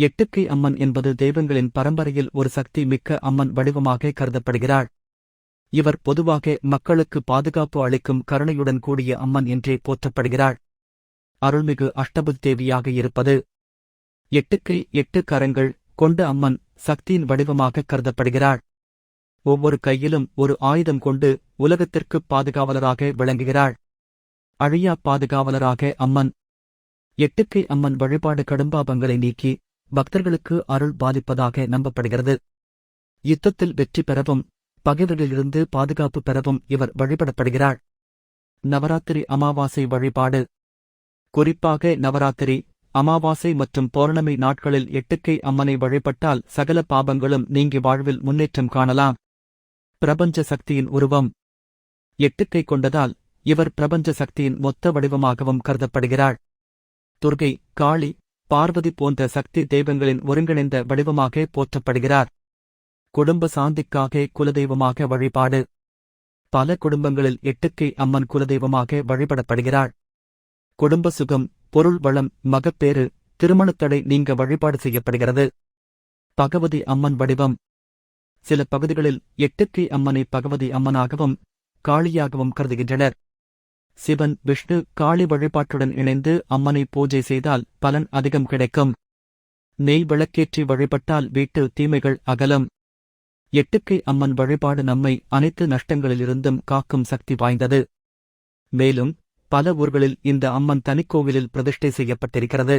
எட்டுக்கை அம்மன் என்பது தெய்வங்களின் பரம்பரையில் ஒரு சக்தி மிக்க அம்மன் வடிவமாக கருதப்படுகிறாள். இவர் பொதுவாக மக்களுக்கு பாதுகாப்பு அளிக்கும் கருணையுடன் கூடிய அம்மன் என்றே போற்றப்படுகிறாள். அருள்மிகு அஷ்டபுதி தேவியாக இருப்பது. எட்டுக்கை 8 கரங்கள் கொண்ட அம்மன் சக்தியின் வடிவமாக கருதப்படுகிறாள். ஒவ்வொரு கையிலும் ஒரு ஆயுதம் கொண்டு உலகத்திற்குப் பாதுகாவலராக விளங்குகிறாள். அழியா பாதுகாவலராக அம்மன். எட்டுக்கை அம்மன் வழிபாடு கடும்பாபங்களை நீக்கி பக்தர்களுக்கு அருள் பாலிப்பதாக நம்பப்படுகிறது. யுத்தத்தில் வெற்றி பெறவும் பகைவர்களிலிருந்து பாதுகாப்பு பெறவும் இவர் வழிபடப்படுகிறாள். நவராத்திரி அமாவாசை வழிபாடு. குறிப்பாக நவராத்திரி, அமாவாசை மற்றும் பௌர்ணமி நாட்களில் எட்டுக்கை அம்மனை வழிபட்டால் சகல பாபங்களும் நீங்கி வாழ்வில் முன்னேற்றம் காணலாம். பிரபஞ்ச சக்தியின் உருவம். எட்டுக்கை கொண்டதால் இவர் பிரபஞ்ச சக்தியின் மொத்த வடிவமாகவும் கருதப்படுகிறாள். துர்கை, காளி, பார்வதி போன்ற சக்தி தெய்வங்களின் ஒருங்கிணைந்த வடிவமாக போற்றப்படுகிறார். குடும்ப சாந்திக்காக குலதெய்வமாக வழிபாடு. பல குடும்பங்களில் எட்டுக்கை அம்மன் குலதெய்வமாக வழிபடப்படுகிறாள். குடும்ப சுகம், பொருள் வளம், மகப்பேறு, திருமணத்தடை நீங்க வழிபாடு செய்யப்படுகிறது. பகவதி அம்மன் வடிவம். சில பகுதிகளில் எட்டுக்கை அம்மனை பகவதி அம்மனாகவும் காளியாகவும் கருதுகின்றனர். சிவன், விஷ்ணு, காளி வழிபாட்டுடன் இணைந்து அம்மனை பூஜை செய்தால் பலன் அதிகம் கிடைக்கும். நெய் விளக்கேற்றி வழிபட்டால் வீட்டு தீமைகள் அகலும். எட்டுக்கை அம்மன் வழிபாடு நம்மை அனைத்து நஷ்டங்களிலிருந்தும் காக்கும் சக்தி வாய்ந்தது. மேலும் பல ஊர்களில் இந்த அம்மன் தனிக்கோவிலில் பிரதிஷ்டை செய்யப்பட்டிருக்கிறது.